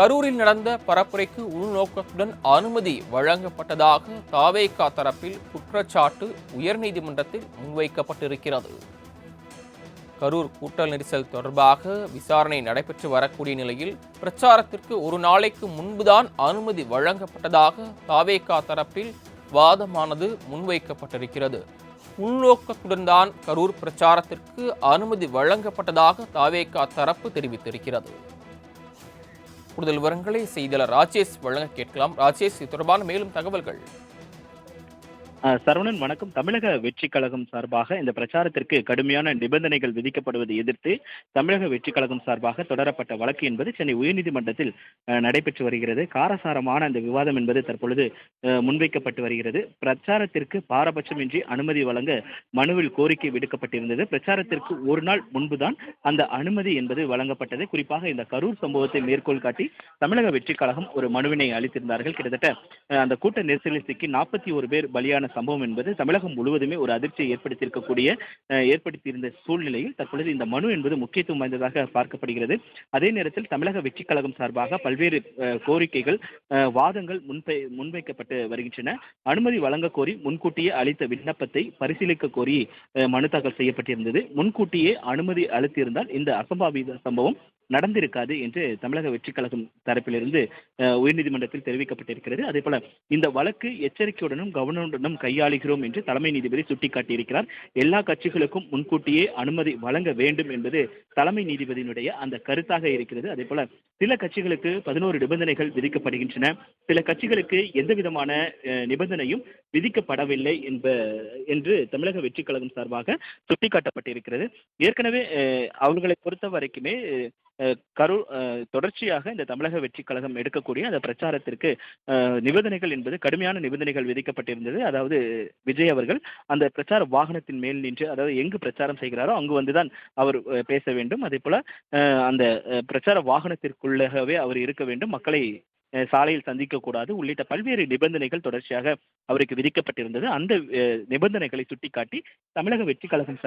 கரூரில் நடந்த பரப்புரைக்கு உள்நோக்கத்துடன் அனுமதி வழங்கப்பட்டதாக தாவேகா தரப்பில் குற்றச்சாட்டு உயர்நீதிமன்றத்தில் முன்வைக்கப்பட்டிருக்கிறது. கரூர் கூட்டல் நெரிசல் தொடர்பாக விசாரணை நடைபெற்று வரக்கூடிய நிலையில் பிரச்சாரத்திற்கு ஒரு நாளைக்கு முன்புதான் அனுமதி வழங்கப்பட்டதாக தாவேகா தரப்பில் வாதமானது முன்வைக்கப்பட்டிருக்கிறது. உள்நோக்கத்துடன் தான் கரூர் பிரச்சாரத்திற்கு அனுமதி வழங்கப்பட்டதாக தாவேகா தரப்பு தெரிவித்திருக்கிறது. கூடுதல் விவரங்களை செய்தியாளர் ராஜேஷ் வழங்க கேட்கலாம். ராஜேஷ், இது தொடர்பான மேலும் தகவல்கள். சரவணன் வணக்கம். தமிழக வெற்றி கழகம் சார்பாக இந்த பிரச்சாரத்திற்கு கடுமையான நிபந்தனைகள் விதிக்கப்படுவதை எதிர்த்து தமிழக வெற்றி கழகம் சார்பாக தொடரப்பட்ட வழக்கு என்பது சென்னை உயர்நீதிமன்றத்தில் நடைபெற்று வருகிறது. காரசாரமான அந்த விவாதம் என்பது தற்பொழுது முன்வைக்கப்பட்டு வருகிறது. பிரச்சாரத்திற்கு பாரபட்சமின்றி அனுமதி வழங்க மனுவில் கோரிக்கை விடுக்கப்பட்டிருந்தது. பிரச்சாரத்திற்கு ஒரு நாள் முன்புதான் அந்த அனுமதி என்பது வழங்கப்பட்டது. குறிப்பாக இந்த கரூர் சம்பவத்தை மேற்கோள் காட்டி தமிழக வெற்றி கழகம் ஒரு மனுவினை அளித்திருந்தார்கள். கிட்டத்தட்ட அந்த கூட்ட நெரிசலில் சிக்கி 41 பேர் பலியான சம்பவம் என்பது தமிழகம் முழுவதுமே ஒரு அதிர்ச்சியை ஏற்படுத்தியிருந்த சூழ்நிலையில் தற்பொழுது இந்த மனு என்பது முக்கியத்துவம் வாய்ந்ததாக பார்க்கப்படுகிறது. அதே நேரத்தில் தமிழக வெற்றி கழகம் சார்பாக பல்வேறு கோரிக்கைகள், வாதங்கள் முன்வைக்கப்பட்டு வருகின்றன. அனுமதி வழங்க கோரி முன்கூட்டியே அளித்த விண்ணப்பத்தை பரிசீலிக்க கோரி மனு தாக்கல் செய்யப்பட்டிருந்தது. முன்கூட்டியே அனுமதி அளித்திருந்தால் இந்த அசம்பாவித சம்பவம் நடந்திருக்காது என்று தமிழக வெற்றி கழகம் தரப்பிலிருந்து உயர்நீதிமன்றத்தில் தெரிவிக்கப்பட்டிருக்கிறது. அதே போல இந்த வழக்கு எச்சரிக்கையுடனும் கவனமுடனும் கையாளுகிறோம் என்று தலைமை நீதிபதி சுட்டிக்காட்டியிருக்கிறார். எல்லா கட்சிகளுக்கும் முன்கூட்டியே அனுமதி வழங்க வேண்டும் என்பது தலைமை நீதிபதியினுடைய அந்த கருத்தாக இருக்கிறது. அதே போல சில கட்சிகளுக்கு 11 நிபந்தனைகள் விதிக்கப்படுகின்றன. சில கட்சிகளுக்கு எந்த விதமான நிபந்தனையும் விதிக்கப்படவில்லை என்று தமிழக வெற்றி கழகம் சார்பாக சுட்டிக்காட்டப்பட்டிருக்கிறது. ஏற்கனவே அவர்களை பொறுத்த வரைக்குமே கரூர் தொடர்ச்சியாக இந்த தமிழக வெற்றி கழகம் எடுக்கக்கூடிய அந்த பிரச்சாரத்திற்கு நிபந்தனைகள் என்பது கடுமையான நிபந்தனைகள் விதிக்கப்பட்டிருந்தது. அதாவது விஜய் அவர்கள் அந்த பிரச்சார வாகனத்தின் மேல் நின்று, அதாவது எங்கு பிரச்சாரம் செய்கிறாரோ அங்கு வந்துதான் அவர் பேச வேண்டும். அதே போல அந்த பிரச்சார வாகனத்திற்குள்ளவே அவர் இருக்க வேண்டும், மக்களை சாலையில் சந்திக்கக்கூடாது உள்ளிட்ட பல்வேறு நிபந்தனைகள் தொடர்ச்சியாக அவருக்கு விதிக்கப்பட்டிருந்தது. அந்த நிபந்தனைகளை சுட்டிக்காட்டி தமிழக வெற்றி கழகம்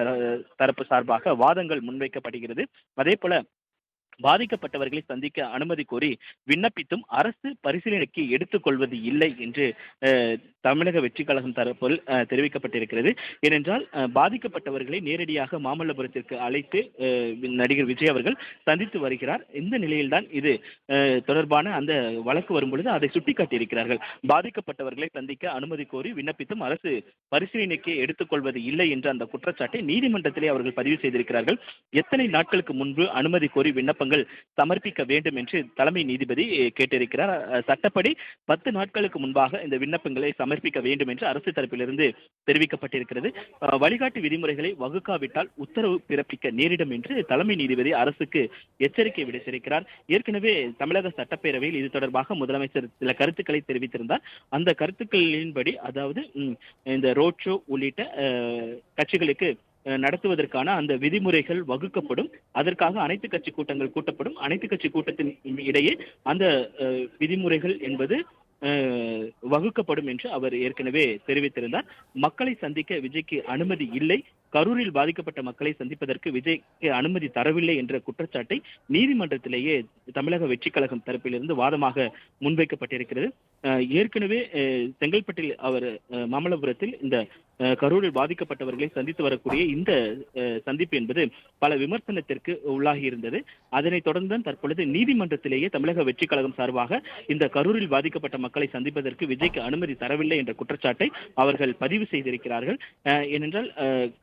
தரப்பு சார்பாக வாதங்கள் முன்வைக்கப்படுகிறது. அதே போல பாதிக்கப்பட்டவர்களை சந்திக்க அனுமதி கோரி விண்ணப்பித்தும் அரசு பரிசீலனைக்கு எடுத்துக் கொள்வது இல்லை என்று தமிழக வெற்றி கழகம் தரப்பில் தெரிவிக்கப்பட்டிருக்கிறது. ஏனென்றால் பாதிக்கப்பட்டவர்களை நேரடியாக மாமல்லபுரத்திற்கு அழைத்து நடிகர் விஜய் அவர்கள் சந்தித்து வருகிறார். இந்த நிலையில்தான் இது தொடர்பான அந்த வழக்கு வரும்பொழுது அதை சுட்டிக்காட்டியிருக்கிறார்கள். பாதிக்கப்பட்டவர்களை சந்திக்க அனுமதி கோரி விண்ணப்பித்தும் அரசு பரிசீலனைக்கு எடுத்துக்கொள்வது இல்லை என்ற அந்த குற்றச்சாட்டை நீதிமன்றத்திலே அவர்கள் பதிவு செய்திருக்கிறார்கள். எத்தனை நாட்களுக்கு முன்பு அனுமதி கோரி விண்ணப்பங்கள் சமர்ப்பிக்க வேண்டும் என்று தலைமை நீதிபதி கேட்டிருக்கிறார். சட்டப்படி 10 நாட்களுக்கு முன்பாக இந்த விண்ணப்பங்களை சமர்ப்பிக்க வேண்டும் என்று அரசு தரப்பிலிருந்து தெரிவிக்கப்பட்டிருக்கிறது. வழிகாட்டு விதிமுறைகளை வகுக்காவிட்டால் உத்தரவு பிறப்பிக்க நேரிடும் என்று தலைமை நீதிபதி அரசுக்கு எச்சரிக்கை விடுத்திருக்கிறார். ஏற்கனவே தமிழக சட்டப்பேரவையில் இது தொடர்பாக முதலமைச்சர் சில கருத்துக்களை தெரிவித்திருந்தார். அந்த கருத்துக்களின்படி, அதாவது இந்த ரோட் ஷோ உள்ளிட்ட கட்சிகளுக்கு நடத்துவதற்கான அந்த விதிமுறைகள் வகுக்கப்படும். அதற்காக அனைத்து கட்சி கூட்டங்கள் கூட்டப்படும். அனைத்து கட்சி கூட்டத்தின் இடையே அந்த விதிமுறைகள் என்பது வகுக்கப்படும் என்று அவர் ஏற்கனவே தெரிவித்திருந்தார். மக்களை சந்திக்க விஜய்க்கு அனுமதி இல்லை, கரூரில் பாதிக்கப்பட்ட மக்களை சந்திப்பதற்கு விஜய்க்கு அனுமதி தரவில்லை என்ற குற்றச்சாட்டை நீதிமன்றத்திலேயே தமிழக வெற்றி கழகம் தரப்பிலிருந்து வாதமாக முன்வைக்கப்பட்டிருக்கிறது. ஏற்கனவே செங்கல்பட்டில் அவர் மாமல்லபுரத்தில் இந்த கரூரில் பாதிக்கப்பட்டவர்களை சந்தித்து வரக்கூடிய இந்த சந்திப்பு என்பது பல விமர்சனத்திற்கு உள்ளாகி இருந்தது. அதனைத் தொடர்ந்து தற்பொழுது நீதிமன்றத்திலேயே தமிழக வெற்றி கழகம் சார்பாக இந்த கரூரில் பாதிக்கப்பட்ட மக்களை சந்திப்பதற்கு விஜய்க்கு அனுமதி தரவில்லை என்ற குற்றச்சாட்டை அவர்கள் பதிவு செய்திருக்கிறார்கள். ஏனென்றால்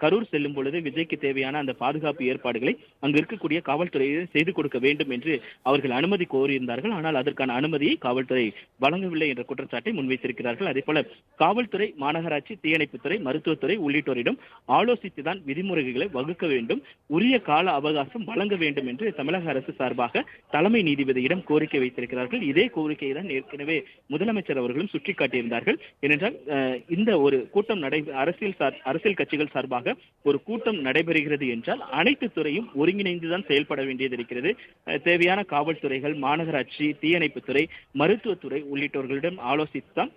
கரூர் செல்லும் பொழுது விஜய்க்கு தேவையான அந்த பாதுகாப்பு ஏற்பாடுகளை அங்கு இருக்கக்கூடிய காவல்துறையை செய்து கொடுக்க வேண்டும் என்று அவர்கள் அனுமதி கோரியிருந்தார்கள். ஆனால் அதற்கான அனுமதியை காவல்துறை வழங்கவில்லை என்ற குற்றச்சாட்டை முன்வைத்திருக்கிறார்கள். அதே போல காவல்துறை, மாநகராட்சி, தீயணைப்புத்துறை, மருத்துவத்துறை உள்ளிட்டோரிடம் ஆலோசித்துதான் விதிமுறைகளை வகுக்க வேண்டும், உரிய கால அவகாசம் வழங்க வேண்டும் என்று தமிழக அரசு சார்பாக தலைமை நீதிபதியிடம் கோரிக்கை வைத்திருக்கிறார்கள். இதே கோரிக்கையை தான் ஏற்கனவே முதலமைச்சர் அவர்களும் சுட்டிக்காட்டியிருந்தார்கள். ஏனென்றால் இந்த ஒரு கூட்டம் அரசியல் கட்சிகள் சார்பாக ஒரு கூட்டம் நடைபெறுகிறது என்றால் அனைத்து துறையும் ஒருங்கிணைந்துதான் செயல்பட வேண்டியது இருக்கிறது. தேவையான காவல்துறைகள், மாநகராட்சி, தீயணைப்புத்துறை, மருத்துவத்துறை உள்ளிட்டோர்களிடம் ஆலோசித்துதான்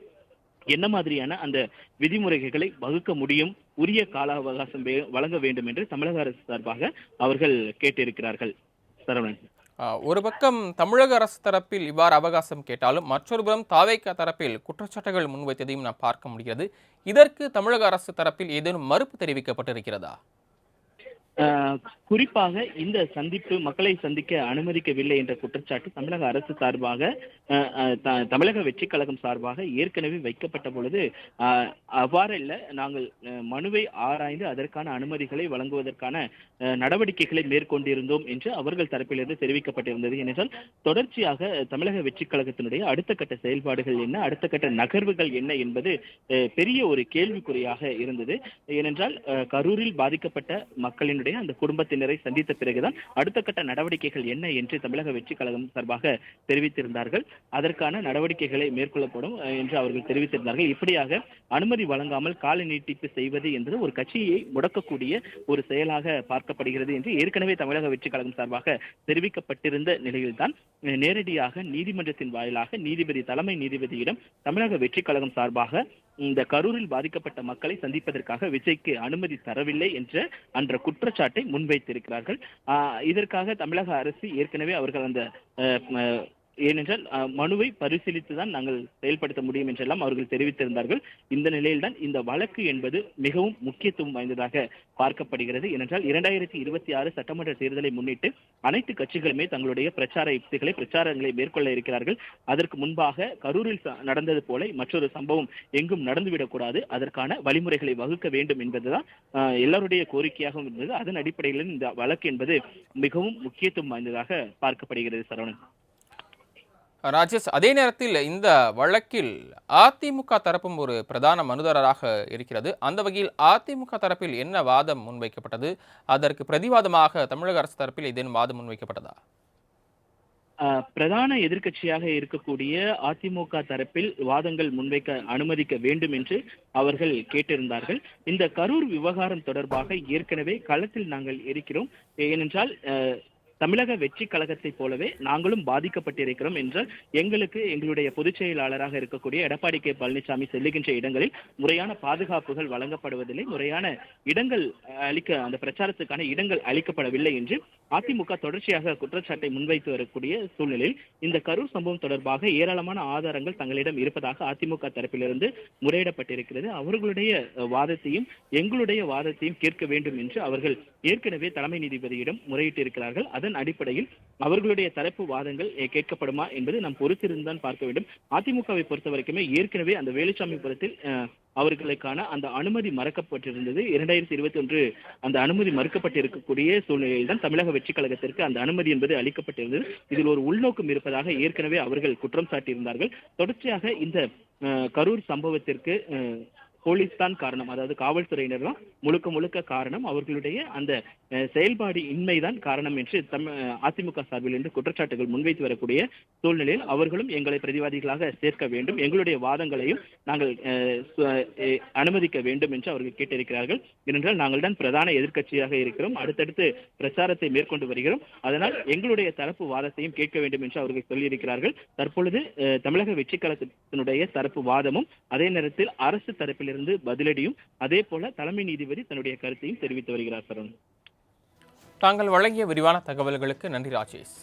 என்ன மாதிரியான அந்த விதிமுறைகளை வகுக்க முடியும், உரிய கால அவகாசம் வழங்க வேண்டும் என்று தமிழக அரசு சார்பாக அவர்கள் கேட்டிருக்கிறார்கள். சரவணன். ஒரு பக்கம் தமிழக அரசு தரப்பில் இவ்வாறு அவகாசம் கேட்டாலும் மற்றொரு புறம் தாவேகா தரப்பில் குற்றச்சாட்டுகள் முன்வைத்ததையும் நாம் பார்க்க முடிகிறது. இதற்கு தமிழக அரசு தரப்பில் ஏதேனும் மறுப்பு தெரிவிக்கப்பட்டிருக்கிறதா? அஹ் குறிப்பாக இந்த சந்திப்பு மக்களை சந்திக்க அனுமதிக்கவில்லை என்ற குற்றச்சாட்டு தமிழக அரசு சார்பாக தமிழக வெற்றி கழகம் சார்பாக ஏற்கனவே வைக்கப்பட்ட பொழுது அவ்வாறல்ல, நாங்கள் மனுவை ஆராய்ந்து அதற்கான அனுமதிகளை வழங்குவதற்கான நடவடிக்கைகளை மேற்கொண்டிருந்தோம் என்று அவர்கள் தரப்பிலிருந்து தெரிவிக்கப்பட்டிருந்தது. ஏனென்றால் தொடர்ச்சியாக தமிழக வெற்றி கழகத்தினுடைய அடுத்த கட்ட செயல்பாடுகள் என்ன, அடுத்த கட்ட நகர்வுகள் என்ன என்பது பெரிய ஒரு கேள்விக்குறியாக இருந்தது. ஏனென்றால் கரூரில் பாதிக்கப்பட்ட மக்களின் அந்த குடும்பத்தினரை சந்தித்த பிறகுதான் அடுத்த கட்ட நடவடிக்கைகள் என்ன என்று தமிழக வெற்றி கழகம் சார்பாக தெரிவித்திருந்தார்கள். அதற்கான நடவடிக்கைகளை மேற்கொள்ளப்படும் என்று அவர்கள் தெரிவித்திருந்தார்கள். இப்படியாக அனுமதி வழங்காமல் கால நீட்டிப்பு செய்வது என்பது ஒரு கட்சியை முடக்கக்கூடிய ஒரு செயலாக பார்க்கப்படுகிறது என்று ஏற்கனவே தமிழக வெற்றி கழகம் சார்பாக தெரிவிக்கப்பட்டிருந்த நிலையில்தான் நேரடியாக நீதிமன்றத்தின் வாயிலாக தலைமை நீதிபதியிடம் தமிழக வெற்றி கழகம் சார்பாக இந்த கரூரில் பாதிக்கப்பட்ட மக்களை சந்திப்பதற்காக விஜய்க்கு அனுமதி தரவில்லை என்ற அன்ற குற்றச்சாட்டை முன்வைத்திருக்கிறார்கள். இதற்காக தமிழக அரசு ஏற்கனவே அவர்கள் அந்த ஏனென்றால் மனுவை பரிசீலித்துதான் நாங்கள் செயல்படுத்த முடியும் என்றெல்லாம் அவர்கள் தெரிவித்திருந்தார்கள். இந்த நிலையில்தான் இந்த வழக்கு என்பது மிகவும் முக்கியத்துவம் வாய்ந்ததாக பார்க்கப்படுகிறது. ஏனென்றால் 2026 சட்டமன்ற தேர்தலை முன்னிட்டு அனைத்து கட்சிகளுமே தங்களுடைய பிரச்சார யுக்திகளை பிரச்சாரங்களை மேற்கொள்ள இருக்கிறார்கள். அதற்கு முன்பாக கரூரில் நடந்தது போல மற்றொரு சம்பவம் எங்கும் நடந்துவிடக்கூடாது, அதற்கான வழிமுறைகளை வகுக்க வேண்டும் என்பதுதான் எல்லாருடைய கோரிக்கையாகவும் இருந்தது. அதன் அடிப்படையில் இந்த வழக்கு என்பது மிகவும் முக்கியத்துவம் வாய்ந்ததாக பார்க்கப்படுகிறது. சரவணன். ராஜேஷ், அதே நேரத்தில் இந்த வழக்கில் அதிமுக தரப்பும் ஒரு பிரதான மனுதாரராக இருக்கிறது. அந்த வகையில் அதிமுக தரப்பில் என்ன வாதம் முன்வைக்கப்பட்டது? அதற்கு பிரதிவாதமாக தமிழக அரசு தரப்பில் ஏதேனும் வாதம் முன்வைக்கப்பட்டதா? பிரதான எதிர்க்கட்சியாக இருக்கக்கூடிய அதிமுக தரப்பில் வாதங்கள் முன்வைக்க அனுமதிக்க வேண்டும் என்று அவர்கள் கேட்டிருந்தார்கள். இந்த கரூர் விவகாரம் தொடர்பாக ஏற்கனவே களத்தில் நாங்கள் இருக்கிறோம். ஏனென்றால் தமிழக வெற்றி கழகத்தை போலவே நாங்களும் பாதிக்கப்பட்டிருக்கிறோம் என்றால் எங்களுடைய பொதுச் செயலாளராக இருக்கக்கூடிய எடப்பாடி கே பழனிசாமி செல்லுகின்ற இடங்களில் முறையான பாதுகாப்புகள் வழங்கப்படுவதில்லை, முறையான இடங்கள் அந்த பிரச்சாரத்துக்கான இடங்கள் அளிக்கப்படவில்லை என்று அதிமுக தொடர்ச்சியாக குற்றச்சாட்டை முன்வைத்து வரக்கூடிய சூழ்நிலையில் இந்த கரூர் சம்பவம் தொடர்பாக ஏராளமான ஆதாரங்கள் தங்களிடம் இருப்பதாக அதிமுக தரப்பிலிருந்து முறையிடப்பட்டிருக்கிறது. அவர்களுடைய வாதத்தையும் எங்களுடைய வாதத்தையும் கேட்க வேண்டும் என்று அவர்கள் ஏற்கனவே தலைமை நீதிபதியிடம் முறையிட்டிருக்கிறார்கள். அதன் அடிப்படையில் அவர்களுடைய தரப்பு வாதங்கள் கேட்கப்படுமா என்பது நாம் பொறுத்திருந்துதான் பார்க்க வேண்டும். அதிமுகவை பொறுத்த வரைக்குமே ஏற்கனவே அந்த வேலுச்சாமிபுரத்தில் அவர்களுக்கான அந்த அனுமதி மறுக்கப்பட்டிருந்தது. 2021 அந்த அனுமதி மறுக்கப்பட்டிருக்கக்கூடிய சூழ்நிலையில் தான் தமிழக வெற்றி கழகத்திற்கு அந்த அனுமதி என்பது அளிக்கப்பட்டிருந்தது. இதில் ஒரு உள்நோக்கம் இருப்பதாக ஏற்கனவே அவர்கள் குற்றம் சாட்டியிருந்தார்கள். தொடர்ச்சியாக இந்த கரூர் சம்பவத்திற்கு போலீஸ் தான் காரணம், அதாவது காவல்துறையினர் தான் முழுக்க காரணம், அவர்களுடைய அந்த செயல்பாடு இன்மைதான் காரணம் என்று அதிமுக சார்பில் இருந்து குற்றச்சாட்டுகள் முன்வைத்து வரக்கூடிய சூழ்நிலையில் அவர்களும் எங்களை பிரதிவாதிகளாக சேர்க்க வேண்டும், எங்களுடைய வாதங்களையும் நாங்கள் அனுமதிக்க வேண்டும் என்று அவர்கள் கேட்டிருக்கிறார்கள். ஏனென்றால் நாங்கள் தான் பிரதான எதிர்க்கட்சியாக இருக்கிறோம், அடுத்தடுத்து பிரச்சாரத்தை மேற்கொண்டு வருகிறோம். அதனால் எங்களுடைய தரப்பு வாதத்தையும் கேட்க வேண்டும் என்று அவர்கள் சொல்லியிருக்கிறார்கள். தற்பொழுது தமிழக வெற்றி கழகத்தினுடைய தரப்பு வாதமும் அதே நேரத்தில் அரசு தரப்பில் இருந்து பதிலடியும் அதே போல தலைமை நீதிபதி தன்னுடைய கருத்தையும் தெரிவித்து வருகிறார். தாங்கள் வழங்கிய விரிவான தகவல்களுக்கு நன்றி ராஜேஷ்.